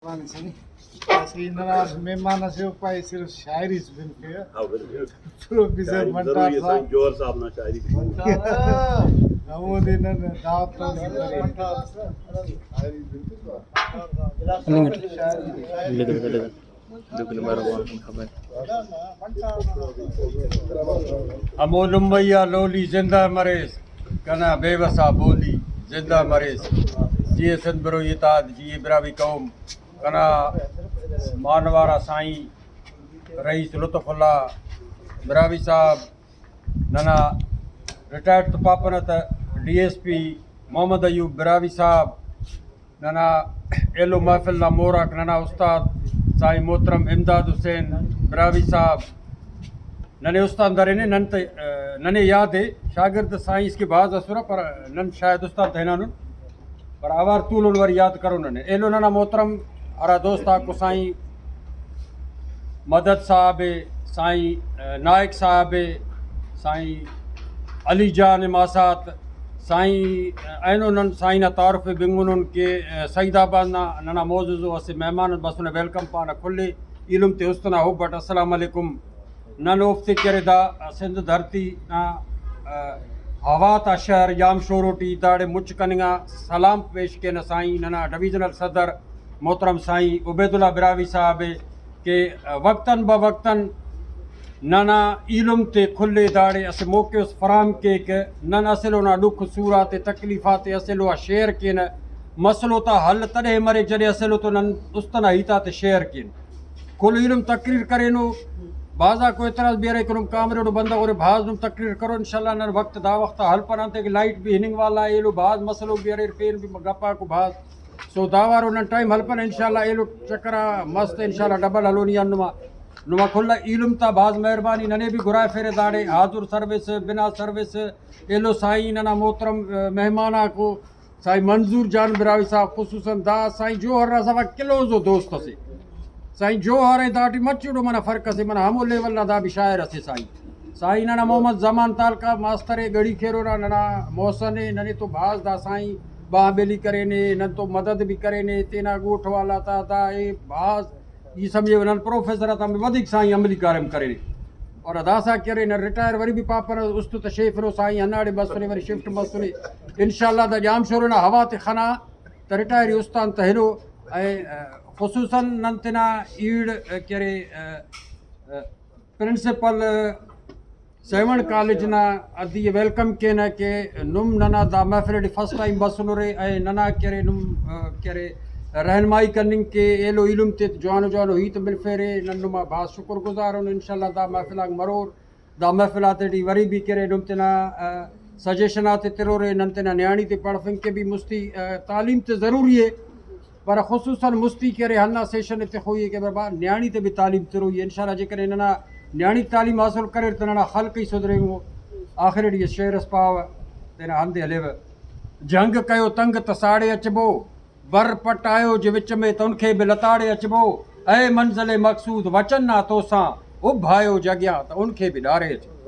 मेहमान से पाए सिर्फ शायरी प्रोफेसर मंटार साहब जोर साहब ना शायरी वो दिन दावत अमोल मैया लोली जिंदा मरेस कना बेवसा बोली जिंदा मरेस जिए सिंध बरो ये ताज जिए बिरावी कौम कना मानवारा साईं रईस लुत्फुल्ला बिरावी साहब नना रिटायर्ड तो पापनत DSP मोहम्मद अयूब बिरावी साहब नना एलो महफिल ना मोरक नना उस्ताद साईं मोहतरम इमदाद हुसैन बिरावी साहब नने उस्ताद दरे ने नने याद है शागिर्द साईं इसके बाद असुरा पर नन शायद उस्ताद थे नानुन पर आवार तूल वर याद करो नने एलो नना मोहतरम अरा दोस्ता को साईं मदद साहब साईं नायक साहब साईं अली जान मासात साईं ऐनो नन साईं ना तारुफ बिंगुन के सईदाबाद ना नना मौजूदो असे मेहमान बस ने वेलकम पाना खुले इल्म ते उस्तना हो बट अस्सलाम वालेकुम नन ओफ्ते करे दा सिंध धरती ना हवा ता शहर याम शोरोटी दाड़े मुच कनिया सलाम पेश के न साईं नना डिविजनल सदर मोहतरम साईं उबैदुल्ला बिरावी साहब के वक्तन ब वक्तन नना इल्म ते खुले दाड़े अस मौके फराम के नन असलो ना दुख सूरा ते तकलीफ़ा ते असलो शेयर के न मसलो ता हल तड़े मरे जड़े असलो तो नन उस्तना हिता ते शेयर के कुल इल्म तकरीर करे नो बाजा को एतराज बेरे करूँ कामरे बंदा और भाज नुम तकरीर करो इंशाल्लाह नर वक्त दा वक्त हल पनाते कि लाइट भी हिनिंग वाला ये लो भाज मसलो बेरे पेन भी गप्पा को भाज सो दावार उन टाइम हल पन इंशाल्लाह ये लो चक्रा मस्त इंशाल्लाह डबल हलोनिया नुमा खुला इल्म ता बाज मेहरबानी नने भी घुराए फेरे दाड़े हाजुर सर्विस बिना सर्विस एलो साईं नना मोहतरम मेहमाना को साईं मंजूर जान बिरावी साहब खुसूसन दा साईं जोहर सवा किलो जो दोस्त से साईं जोहर दाटी मचुड़ो मना फर्क से मना हमो लेवल ना दा भी शायर से साईं नना मोहम्मद जमान तालका मास्तरे गड़ी खेरो नना मोहसने नने तो बाज दा साईं बाबेली करे ने न तो मदद भी करे ने तेना गोठ वाला ता ए बाज ये समझे न प्रोफेसर था वधिक साईं अमली कार्यम करे और अदासा करे न रिटायर वरी भी पापर उस्त तशरीफ रो साईं हनाड़े बस ने वरी शिफ्ट बस ने इंशाल्लाह द जाम शोर ना हवा ते खना त रिटायर उस्ताद तहरो ए खुसूसन नंतना ईड़ करे प्रिंसिपल सेवन कॉलेज ना अदी वेलकम के न के नुम नना दा महफिल फर्स्ट टाइम बस नुरे ए नना करे नुम करे रहनमाई करने के एलो इल्म ते जवानो जवानो ही तो मिलफेरे नन्नुमा बात शुक्रगुजार हूँ इंशाल्लाह दा महफिल मरोर दा महफिल डी वरी भी करे नुम तना सजेशन आते तिरोरे नंतना न्याणी ते पढ़ फिंग के भी मुस्ती तालीम ते ज़रूरी है पर खुसूसन मुस्ती करे हन्ना सेशन ते खोई के बाबा न्याणी ते भी तालीम तिरो है इंशाल्लाह जे करे नना न्याणी तालीम हासिल करे तो नना खल्क ही सुधरे वो आखिर डी शेर पाव तेना हंदे हलेव जंग कयो तंग तसाड़े अचबो बर पटायो जे विच में तुनखे भी लताड़े अचबो ऐ मंज़िल मक़सूद वचन ना तोसां उभायो जॻिया त उनखे भी ॾारे अचबो।